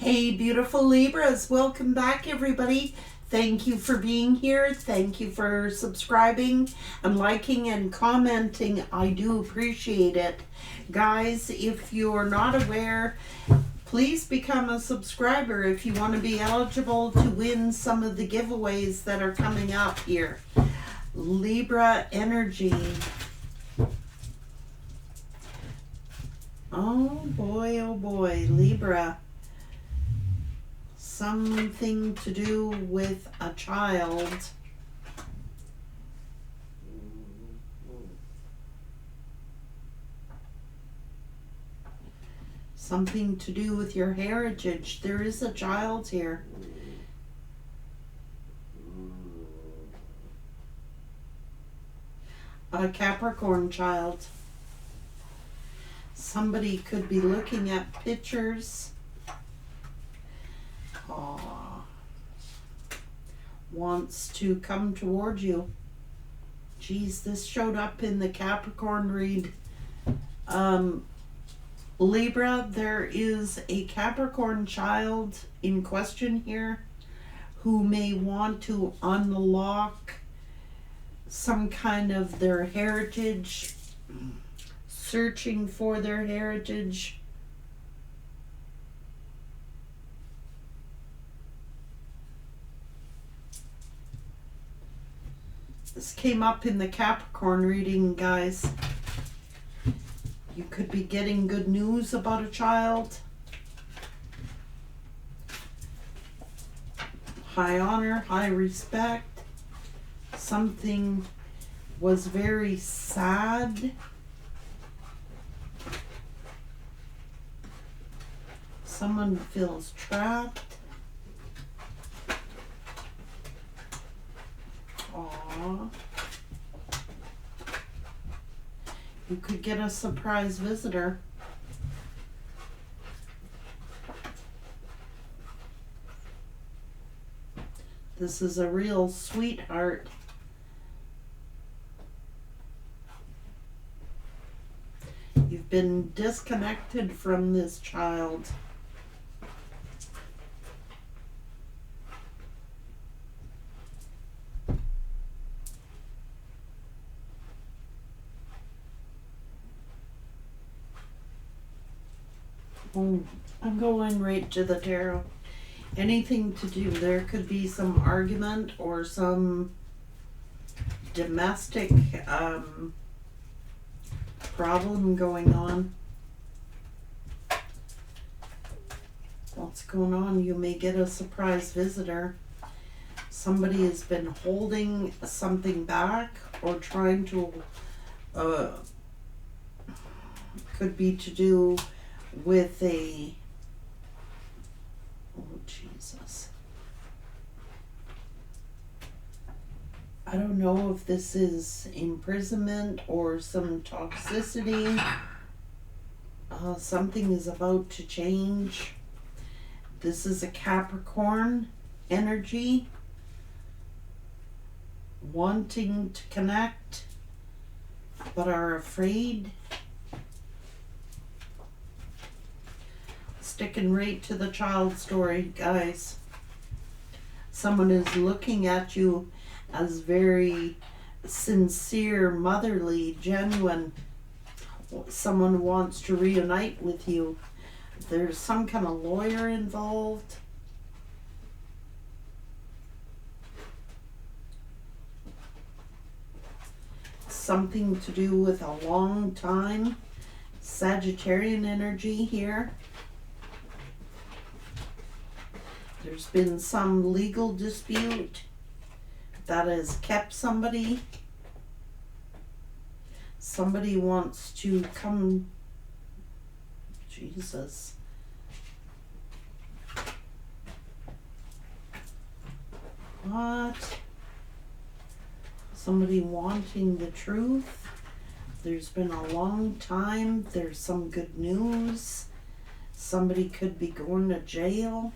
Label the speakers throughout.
Speaker 1: Hey, beautiful Libras. Welcome back, everybody. Thank you for being here. Thank you for subscribing and liking and commenting. I do appreciate it. Guys, if you're not aware, please become a subscriber if you want to be eligible to win some of the giveaways that are coming up here. Libra energy. Oh boy, Libra. Something to do with a child. Something to do with your heritage. There is a child here. A Capricorn child. Somebody could be looking at pictures. Wants to come toward you. Geez, this showed up in the Capricorn read. Libra, there is a Capricorn child in question here who may want to unlock some kind of their heritage, searching for their heritage. This came up in the Capricorn reading, guys. You could be getting good news about a child. High honor, high respect. Something was very sad. Someone feels trapped. You could get a surprise visitor. This is a real sweetheart. You've been disconnected from this child. I'm going right to the tarot. Anything to do, there could be some argument or some domestic problem going on. What's going on? You may get a surprise visitor. Somebody has been holding something back or trying to, could be to do with a, oh Jesus, I don't know if this is imprisonment or some toxicity. Something is about to change. This is a Capricorn energy, wanting to connect but are afraid. Sticking right to the child story, guys. Someone is looking at you as very sincere, motherly, genuine. Someone wants to reunite with you. There's some kind of lawyer involved. Something to do with a long time. Sagittarian energy here. There's been some legal dispute that has kept somebody. Somebody wants to come. Jesus. What? Somebody wanting the truth. There's been a long time. There's some good news. Somebody could be going to jail.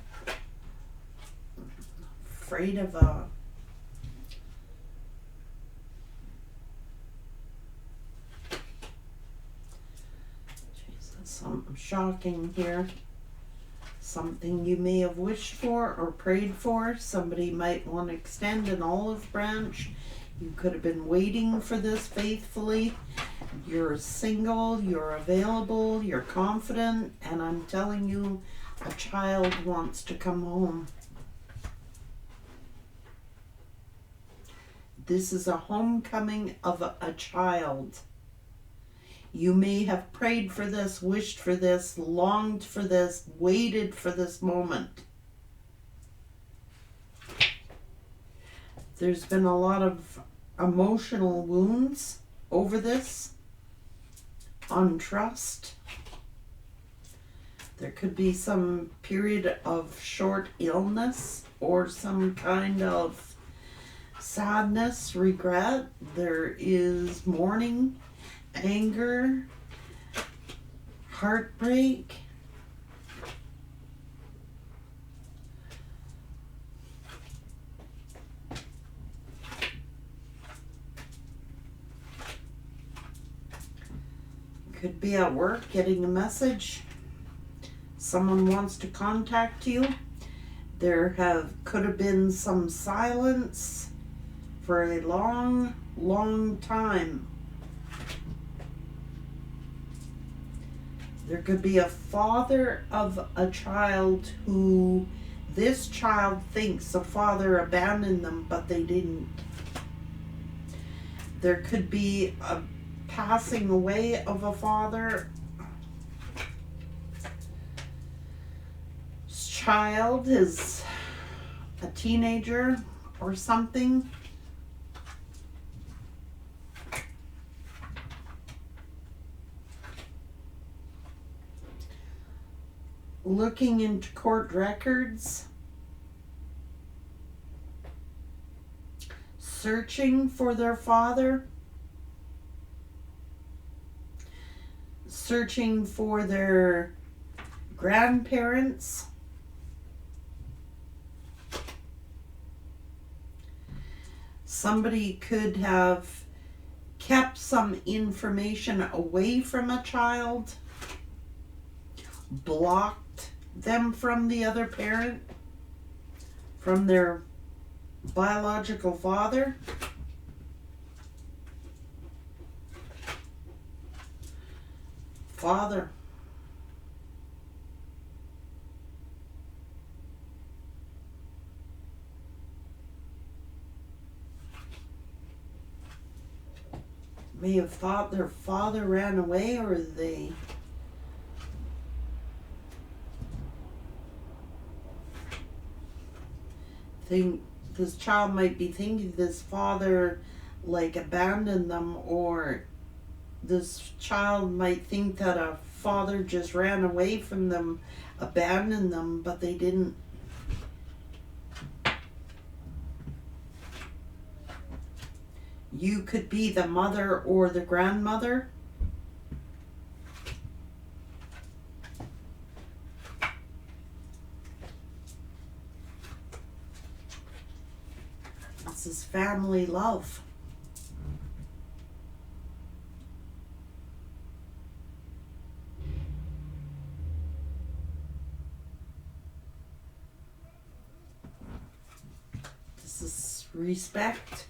Speaker 1: Afraid of a something shocking here. Something you may have wished for or prayed for. Somebody might want to extend an olive branch. You could have been waiting for this faithfully. You're single, you're available, you're confident, and I'm telling you, a child wants to come home. This is a homecoming of a child. You may have prayed for this, wished for this, longed for this, waited for this moment. There's been a lot of emotional wounds over this, untrust. There could be some period of short illness or some kind of sadness, regret. There is mourning, anger, heartbreak. Could be at work getting a message. Someone wants to contact you. Could have been some silence for a long, long time. There could be a father of a child who this child thinks the father abandoned them, but they didn't. There could be a passing away of a father. This child is a teenager or something. Looking into court records, searching for their father, searching for their grandparents, somebody could have kept some information away from a child, blocked them from the other parent, from their biological father. Father. May have thought their father ran away, or they think this child might be thinking this father like abandoned them, or this child might think that a father just ran away from them, abandoned them, but they didn't. You could be the mother or the grandmother. This is family love. This is respect.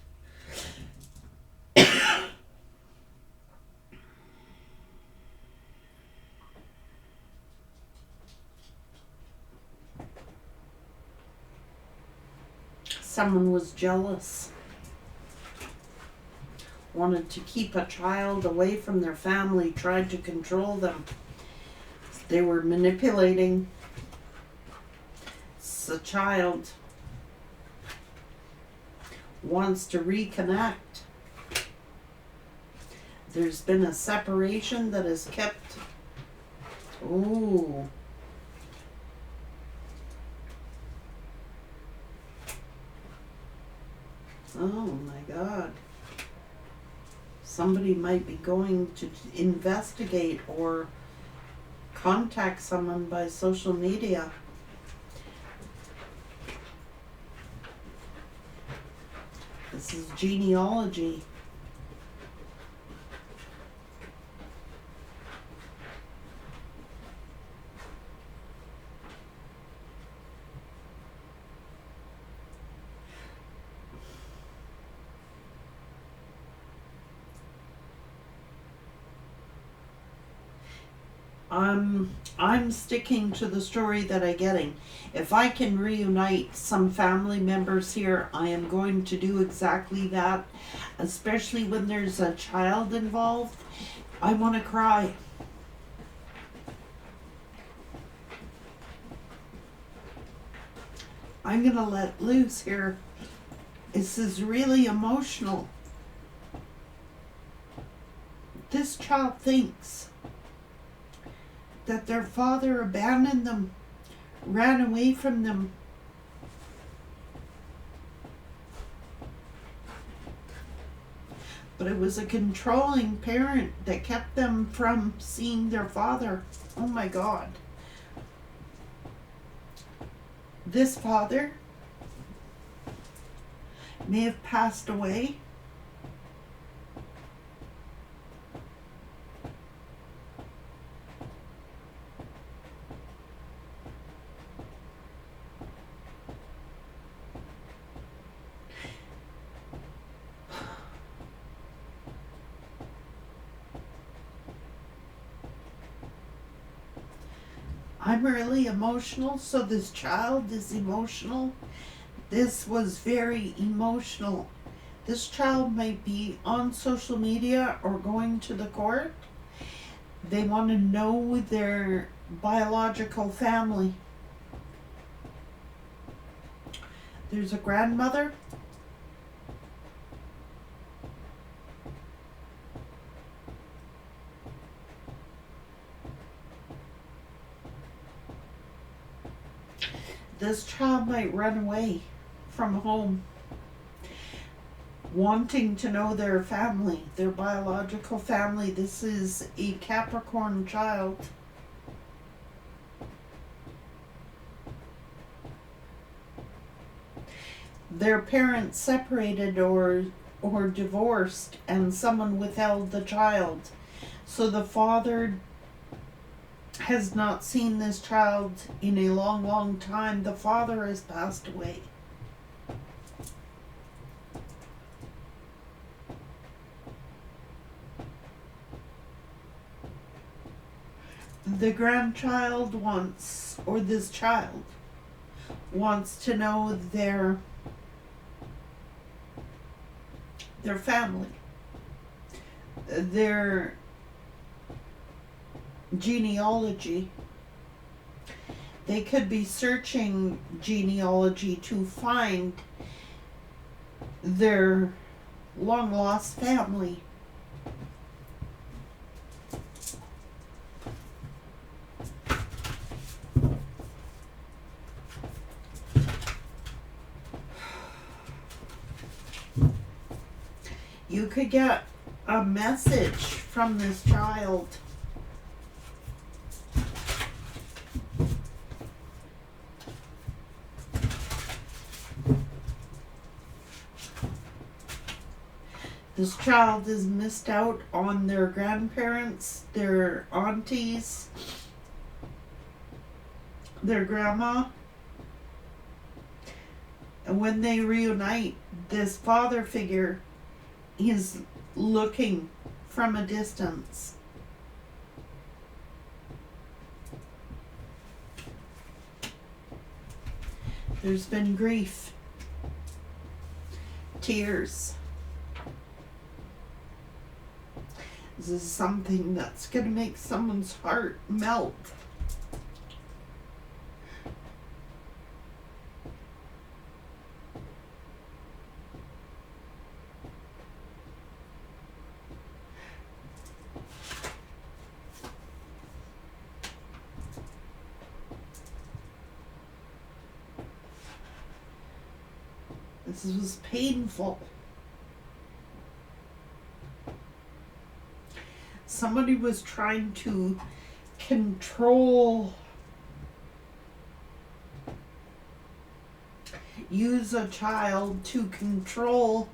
Speaker 1: Someone was jealous, wanted to keep a child away from their family, tried to control them. They were manipulating. The child wants to reconnect. There's been a separation that has kept. Ooh. Oh my God. Somebody might be going to investigate or contact someone by social media. This is genealogy. I'm sticking to the story that I'm getting. If I can reunite some family members here, I am going to do exactly that, especially when there's a child involved. I want to cry. I'm going to let loose here. This is really emotional. This child thinks that their father abandoned them, ran away from them. But it was a controlling parent that kept them from seeing their father. Oh my God. This father may have passed away. I'm really emotional, so this child is emotional. This was very emotional. This child might be on social media or going to the court. They want to know their biological family. There's a grandmother. This child might run away from home, wanting to know their family, their biological family. This is a Capricorn child. Their parents separated or divorced, and someone withheld the child. So the father has not seen this child in a long, long time. The father has passed away. The grandchild wants, or this child wants to know their family, their genealogy. They could be searching genealogy to find their long lost family. You could get a message from this child. This child is missed out on their grandparents, their aunties, their grandma. And when they reunite, this father figure is looking from a distance. There's been grief, tears. This is something that's going to make someone's heart melt. This was painful. Somebody was trying to use a child to control,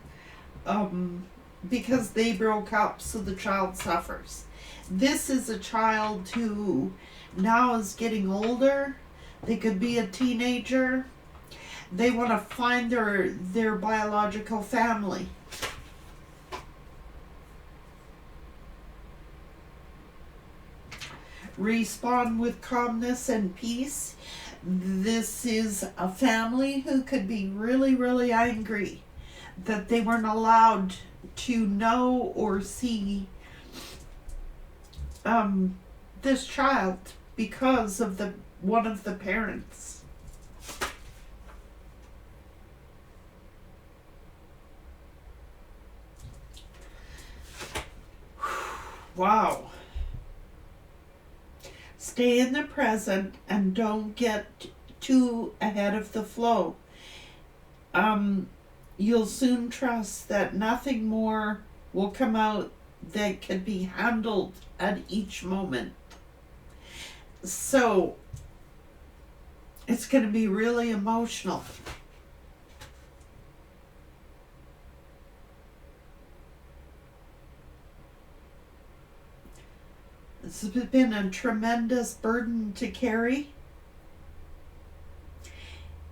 Speaker 1: because they broke up, so the child suffers. This is a child who now is getting older. They could be a teenager. They want to find their biological family. respond with calmness and peace. This is a family who could be really, really angry that they weren't allowed to know or see this child because of one of the parents. Wow. Stay in the present and don't get too ahead of the flow. You'll soon trust that nothing more will come out that can be handled at each moment. So it's going to be really emotional. This has been a tremendous burden to carry,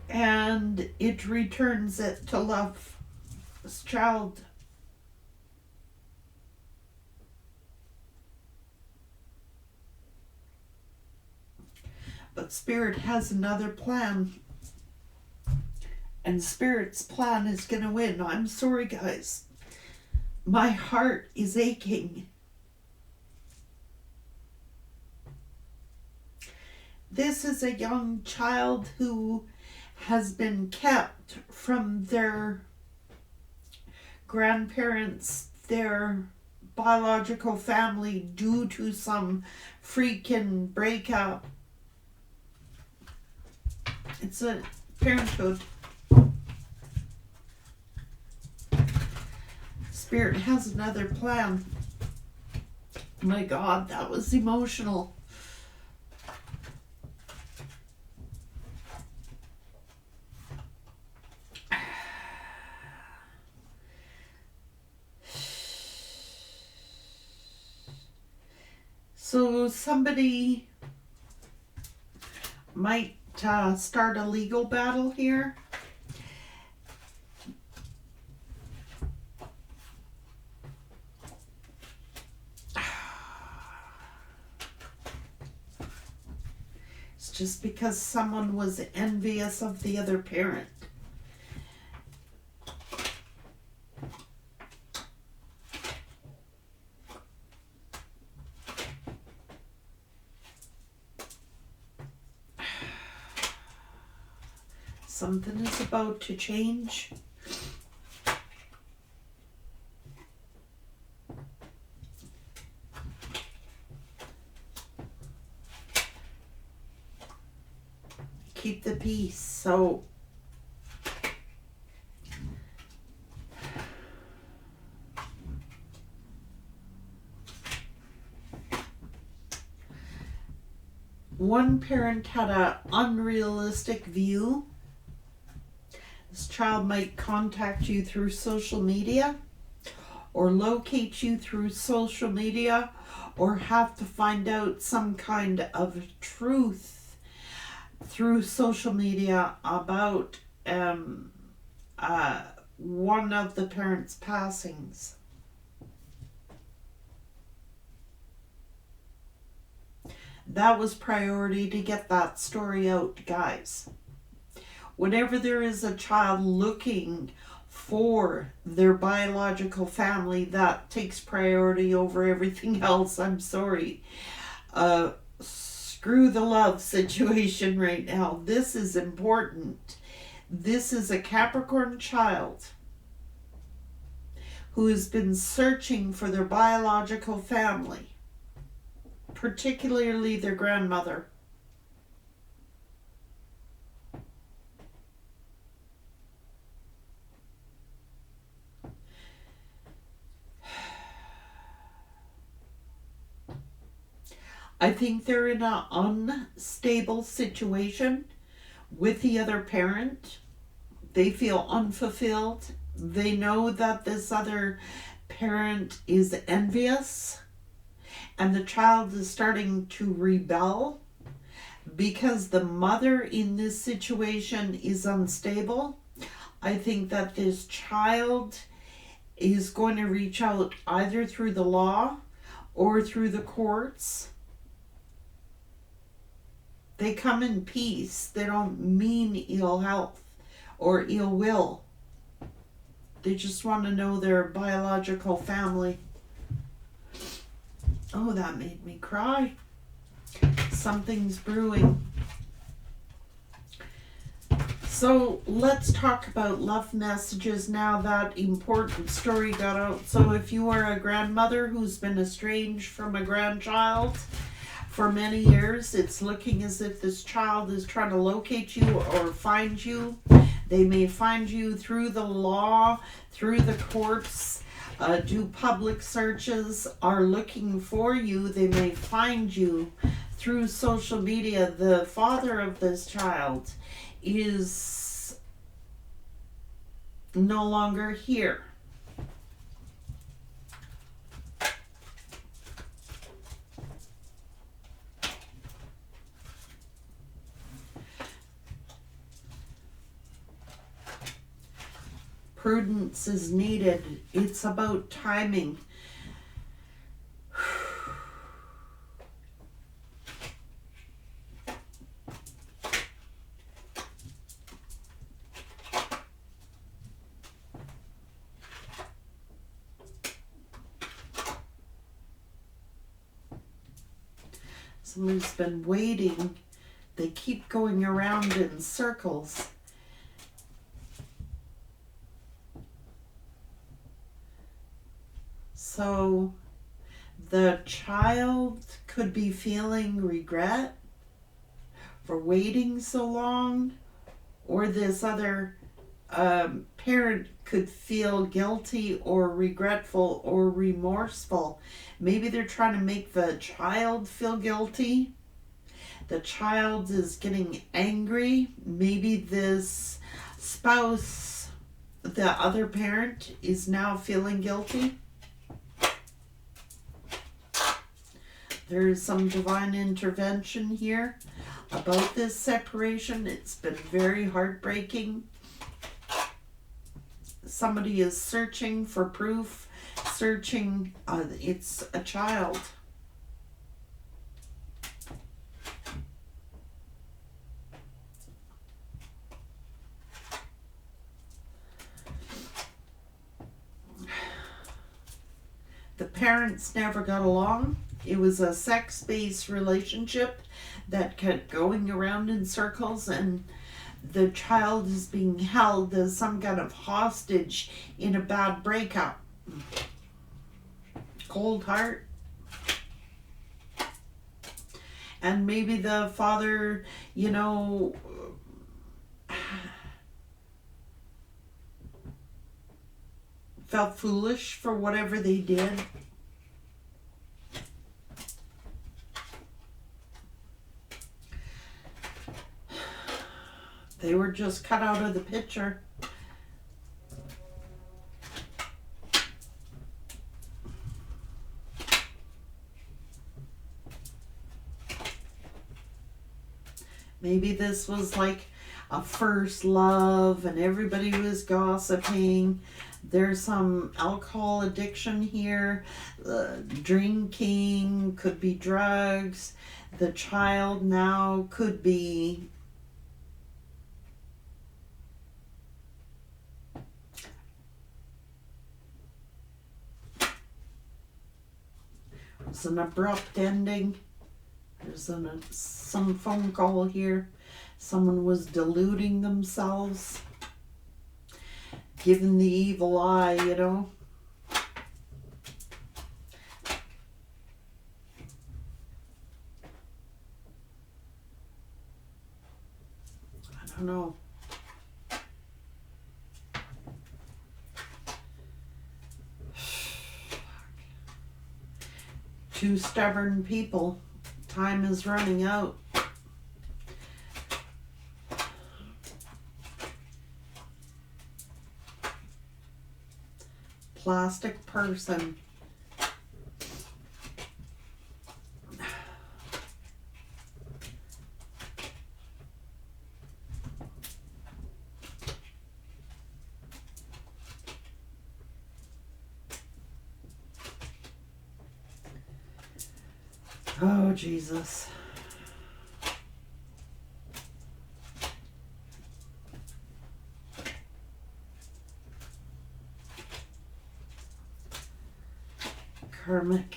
Speaker 1: and it returns it to love this child. But Spirit has another plan, and Spirit's plan is going to win. I'm sorry, guys. My heart is aching. This is a young child who has been kept from their grandparents, their biological family, due to some freaking breakup. It's a parenthood. Spirit has another plan. My God, that was emotional. So somebody might start a legal battle here. It's just because someone was envious of the other parent. Something is about to change. Keep the peace. So one parent had an unrealistic view. This child might contact you through social media, or locate you through social media, or have to find out some kind of truth through social media about one of the parents' passings. That was priority to get that story out, guys. Whenever there is a child looking for their biological family, that takes priority over everything else. I'm sorry. Screw the love situation right now. This is important. This is a Capricorn child who has been searching for their biological family, particularly their grandmother. I think they're in an unstable situation with the other parent. They feel unfulfilled. They know that this other parent is envious, and the child is starting to rebel because the mother in this situation is unstable. I think that this child is going to reach out either through the law or through the courts They come in peace. They don't mean ill health or ill will. They just want to know their biological family. Oh, that made me cry. Something's brewing. So let's talk about love messages now that important story got out. So if you are a grandmother who's been estranged from a grandchild for many years, it's looking as if this child is trying to locate you or find you. They may find you through the law, through the courts, do public searches, are looking for you. They may find you through social media. The father of this child is no longer here. Prudence is needed. It's about timing. Somebody's been waiting. They keep going around in circles. So the child could be feeling regret for waiting so long, or this other parent could feel guilty or regretful or remorseful. Maybe they're trying to make the child feel guilty. The child is getting angry. Maybe this spouse, the other parent, is now feeling guilty. There is some divine intervention here about this separation. It's been very heartbreaking. Somebody is searching for proof, searching, it's a child. The parents never got along. It was a sex-based relationship that kept going around in circles, and the child is being held as some kind of hostage in a bad breakup. Cold heart. And maybe the father, felt foolish for whatever they did. They were just cut out of the picture. Maybe this was like a first love and everybody was gossiping. There's some alcohol addiction here. Drinking, could be drugs. The child now could be it's an abrupt ending. There's some phone call here. Someone was deluding themselves, giving the evil eye, I don't know. Two stubborn people. Time is running out. Plastic person. Oh, Jesus. karmic.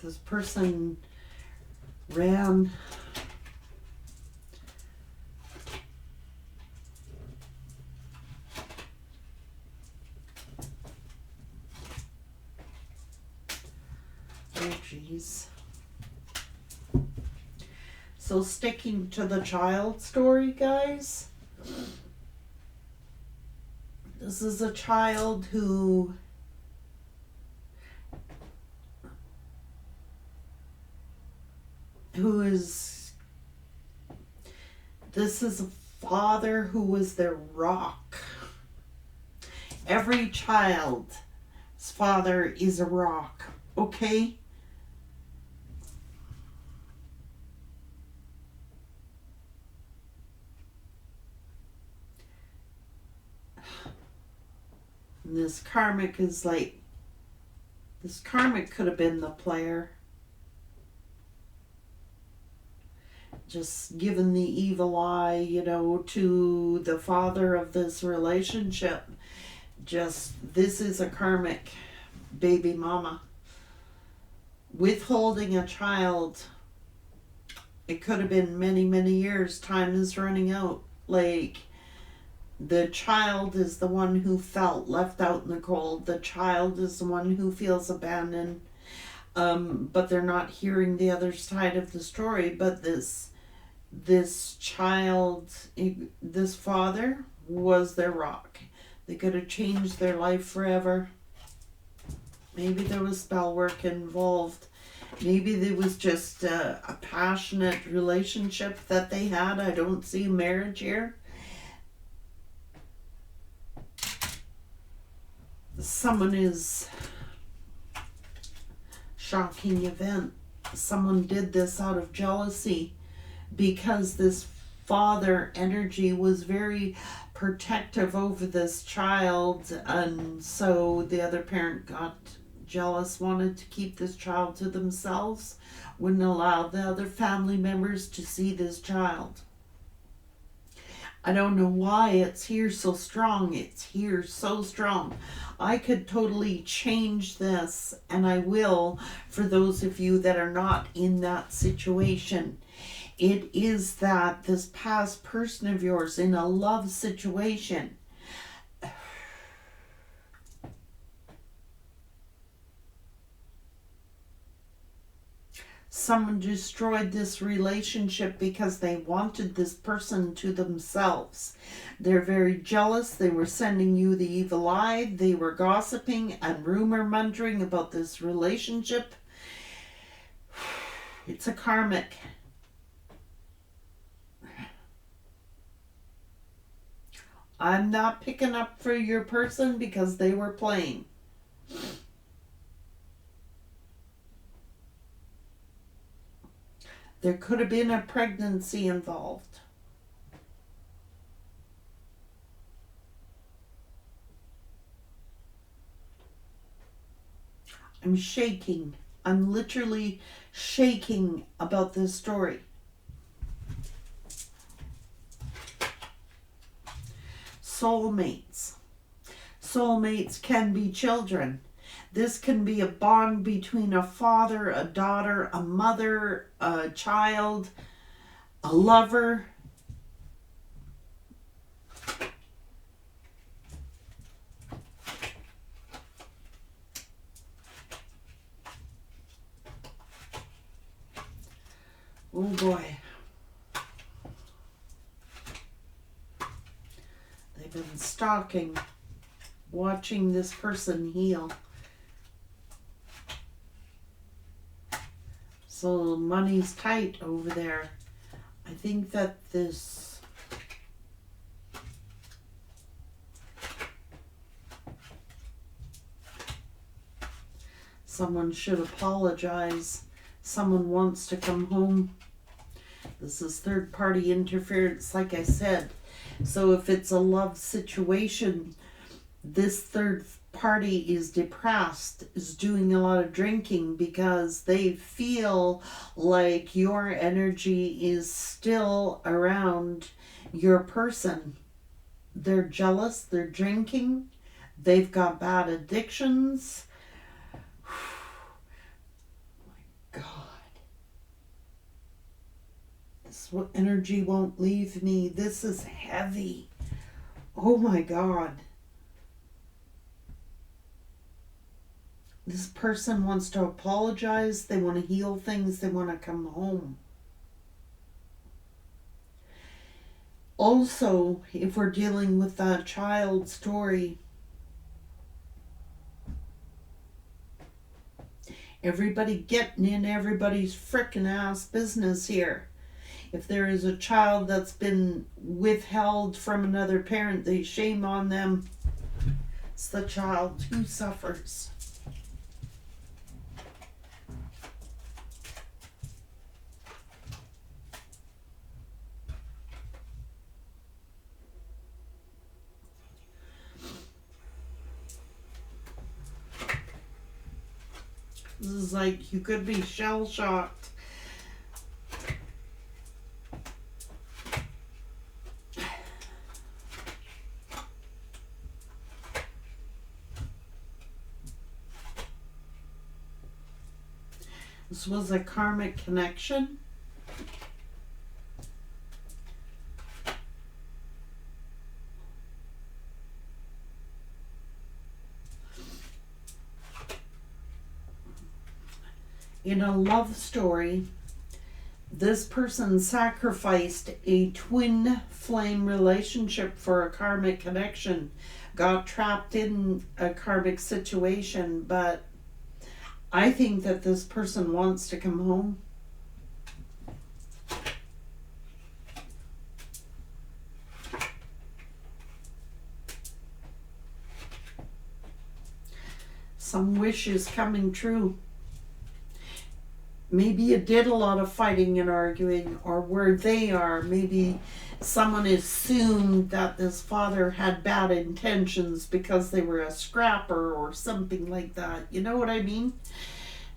Speaker 1: This person ran. Oh, jeez. So sticking to the child story, guys. This is a child who is, this is a father who was their rock. Every child's father is a rock, okay? And this karmic is like, this karmic could have been the player. Just given the evil eye, you know, to the father of this relationship. Just, this is a karmic baby mama. Withholding a child. It could have been many, many years. Time is running out. Like, the child is the one who felt left out in the cold. The child is the one who feels abandoned. But they're not hearing the other side of the story. But this child, this father was their rock. They could have changed their life forever. Maybe there was spell work involved. Maybe there was just a passionate relationship that they had. I don't see marriage here. Someone is, shocking event. Someone did this out of jealousy because this father energy was very protective over this child, and so the other parent got jealous, wanted to keep this child to themselves, wouldn't allow the other family members to see this child. I don't know why it's here so strong. It's here so strong. I could totally change this, and I will, for those of you that are not in that situation. It is that this past person of yours in a love situation, someone destroyed this relationship because they wanted this person to themselves. They're very jealous. They were sending you the evil eye. They were gossiping and rumor mongering about this relationship. It's a karmic. I'm not picking up for your person because they were playing. There could have been a pregnancy involved. I'm shaking. I'm literally shaking about this story. Soulmates. Soulmates can be children. This can be a bond between a father, a daughter, a mother, a child, a lover. Oh boy. They've been stalking, watching this person heal. So money's tight over there. I think that this someone should apologize. Someone wants to come home. This is third party interference, like I said. So if it's a love situation, this third party is depressed, is doing a lot of drinking because they feel like your energy is still around your person. They're jealous, they're drinking, they've got bad addictions. So energy won't leave me. This is heavy. Oh my God. This person wants to apologize. They want to heal things. They want to come home. Also, if we're dealing with that child story, everybody getting in everybody's frickin' ass business here. If there is a child that's been withheld from another parent, they shame on them. It's the child who suffers. This is like you could be shell-shocked. This was a karmic connection. In a love story, this person sacrificed a twin flame relationship for a karmic connection, got trapped in a karmic situation, but I think that this person wants to come home. Some wish is coming true. Maybe you did a lot of fighting and arguing, or where they are, maybe someone assumed that this father had bad intentions because they were a scrapper or something like that. You know what I mean?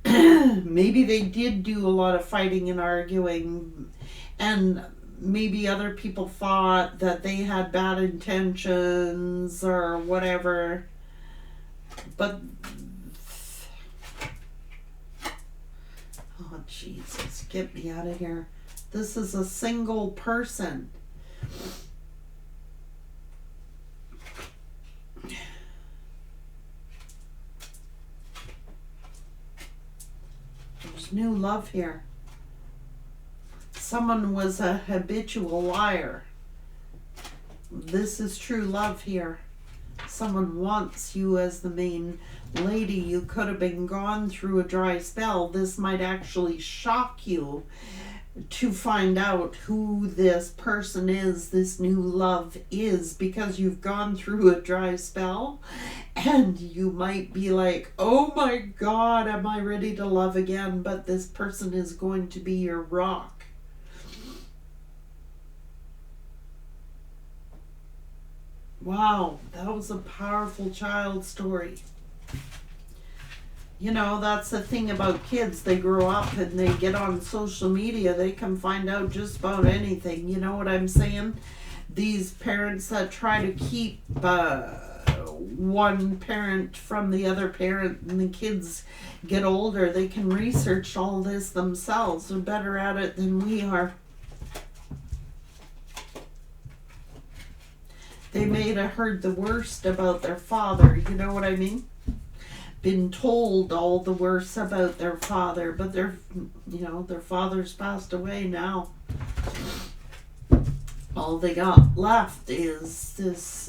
Speaker 1: Maybe they did do a lot of fighting and arguing, and maybe other people thought that they had bad intentions or whatever. But oh, Jesus, get me out of here. This is a single person. There's new love here. Someone was a habitual liar. This is true love here. Someone wants you as the main lady. You could have been gone through a dry spell. This might actually shock you to find out who this person is, this new love is, because you've gone through a dry spell and you might be like, oh my God, am I ready to love again? But this person is going to be your rock. Wow, that was a powerful child story. You know, that's the thing about kids. They grow up and they get on social media. They can find out just about anything. You know what I'm saying? These parents that try to keep one parent from the other parent, and the kids get older, they can research all this themselves. They're better at it than we are. They may have heard the worst about their father, you know what I mean? Been told all the worst about their father, but their father's passed away now. All they got left is this,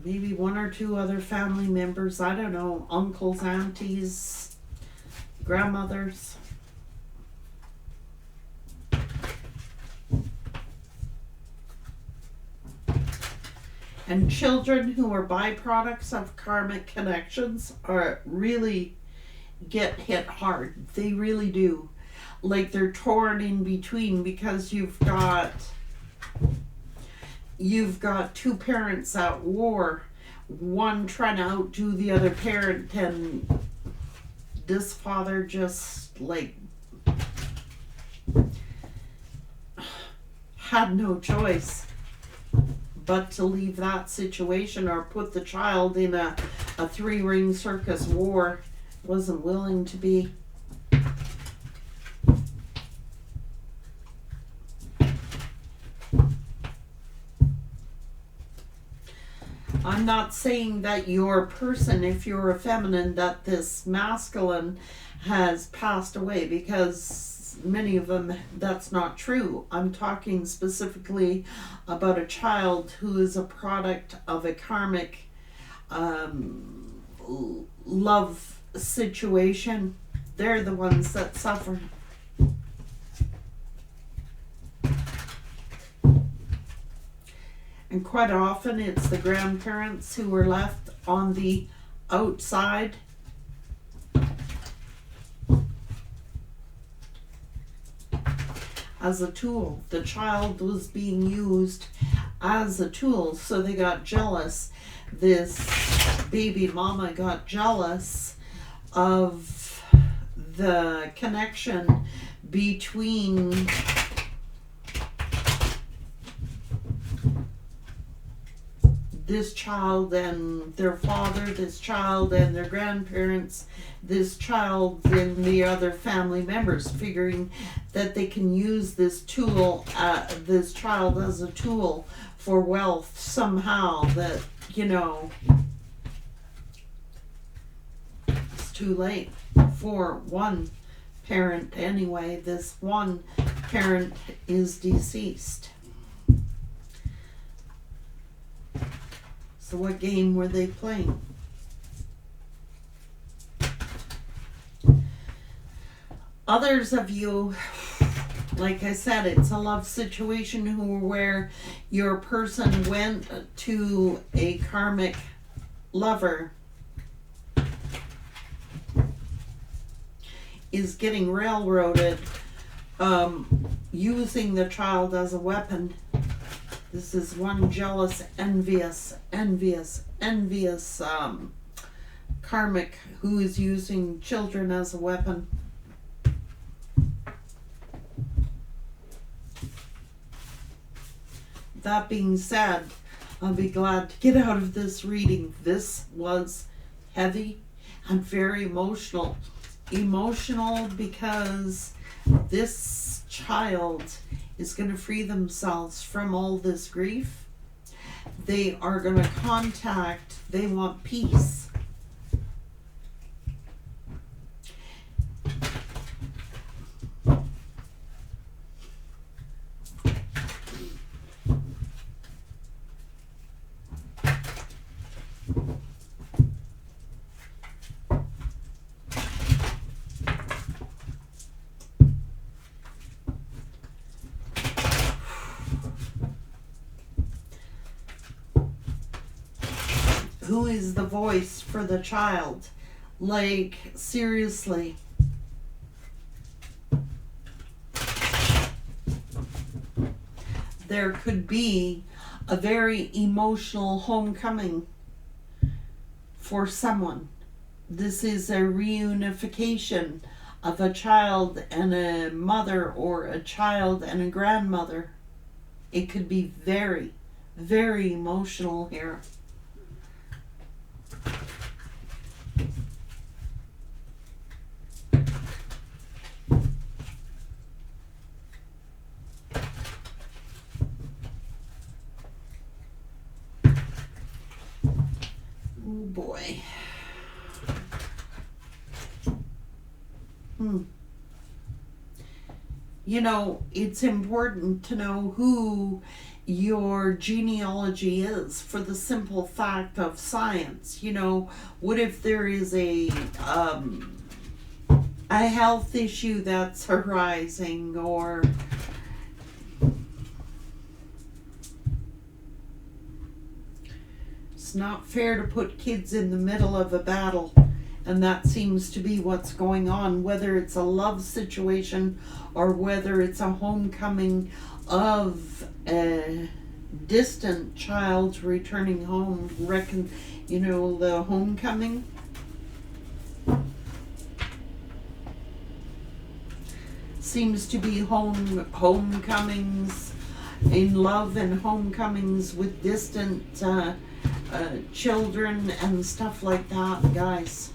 Speaker 1: maybe one or two other family members, I don't know, uncles, aunties, grandmothers. And children who are byproducts of karmic connections are really get hit hard. They really do. Like they're torn in between, because you've got two parents at war, one trying to outdo the other parent, and this father just like had no choice but to leave that situation or put the child in a three-ring circus war. Wasn't willing to be. I'm not saying that your person, if you're a feminine, that this masculine has passed away, because many of them, that's not true. I'm talking specifically about a child who is a product of a karmic love situation. They're the ones that suffer. And quite often it's the grandparents who are left on the outside. As a tool. The child was being used as a tool, so they got jealous. This baby mama got jealous of the connection between this child and their father, this child and their grandparents, this child and the other family members, figuring that they can use this tool, this child as a tool for wealth somehow. That, you know, it's too late for one parent anyway. This one parent is deceased. So what game were they playing? Others of you, like I said, it's a love situation where your person went to a karmic lover, is getting railroaded, using the child as a weapon. This is one jealous, envious karmic who is using children as a weapon. That being said, I'll be glad to get out of this reading. This was heavy and very emotional. Emotional because this child is going to free themselves from all this grief. They are going to contact, they want peace. Who is the voice for the child? Like, seriously. There could be a very emotional homecoming for someone. This is a reunification of a child and a mother, or a child and a grandmother. It could be very, very emotional here. Oh boy. You know, it's important to know who your genealogy is, for the simple fact of science. You know, what if there is a health issue that's arising, or it's not fair to put kids in the middle of a battle. And that seems to be what's going on, whether it's a love situation or whether it's a homecoming of a distant child returning home. You know, the homecoming. Seems to be homecomings in love, and homecomings with distant children and stuff like that, guys.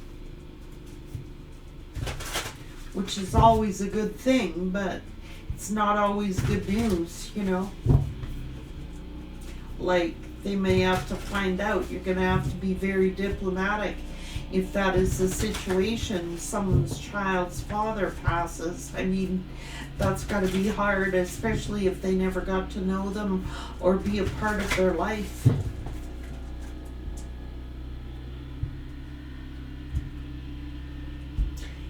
Speaker 1: Which is always a good thing, but it's not always good news, you know. Like They may have to find out. You're going to have to be very diplomatic if that is the situation. Someone's child's father passes. I mean, that's got to be hard, especially if they never got to know them or be a part of their life.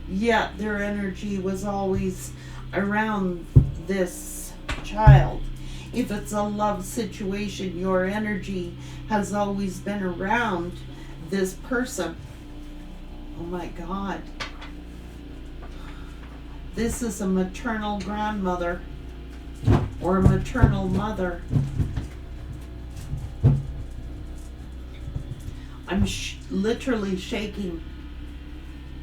Speaker 1: Yet their energy was always around this child. If it's a love situation, your energy has always been around this person. Oh my God. This is a maternal grandmother or a maternal mother. I'm literally shaking.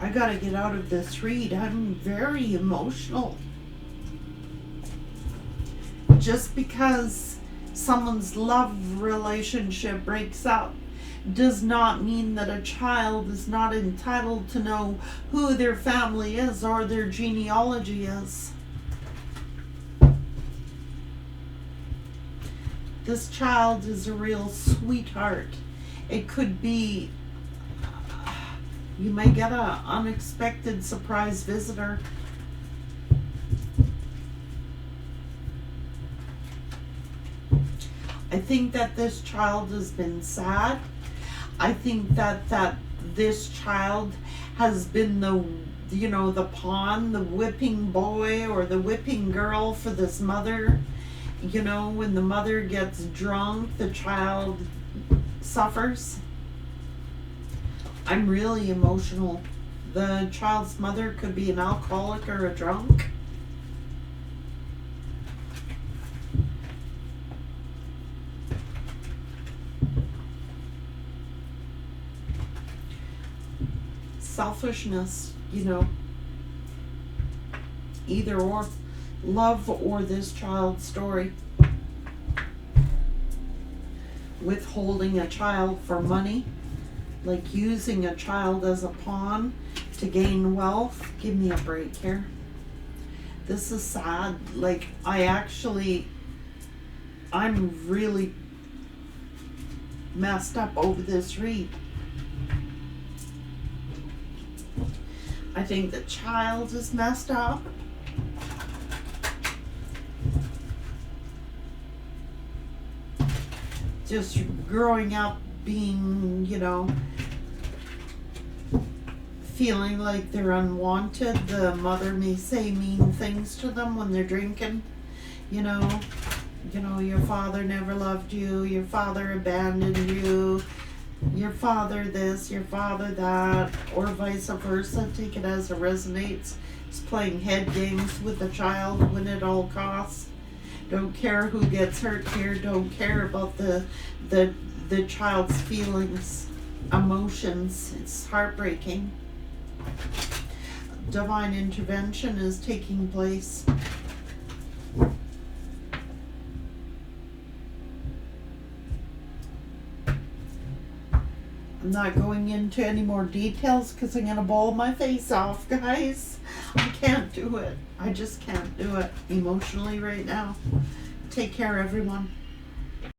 Speaker 1: I gotta get out of this read. I'm very emotional. Just because someone's love relationship breaks up does not mean that a child is not entitled to know who their family is or their genealogy is. This child is a real sweetheart. It could be, you may get an unexpected surprise visitor. I think that this child has been sad. I think that this child has been the pawn, the whipping boy or the whipping girl for this mother. You know, when the mother gets drunk, the child suffers. I'm really emotional. The child's mother could be an alcoholic or a drunk. Selfishness, either or, love or this child's story. Withholding a child for money, like using a child as a pawn to gain wealth. Give me a break here. This is sad. Like, I'm really messed up over this read. I think the child is messed up. Just growing up being, feeling like they're unwanted. The mother may say mean things to them when they're drinking. Your father never loved you, your father abandoned you, your father this, your father that, or vice versa. Take it as it resonates. It's playing head games with the child, win at all costs. Don't care who gets hurt here. Don't care about the child's feelings, emotions. It's heartbreaking. Divine intervention is taking place. I'm not going into any more details because I'm going to bawl my face off, guys. I can't do it. I just can't do it emotionally right now. Take care, everyone.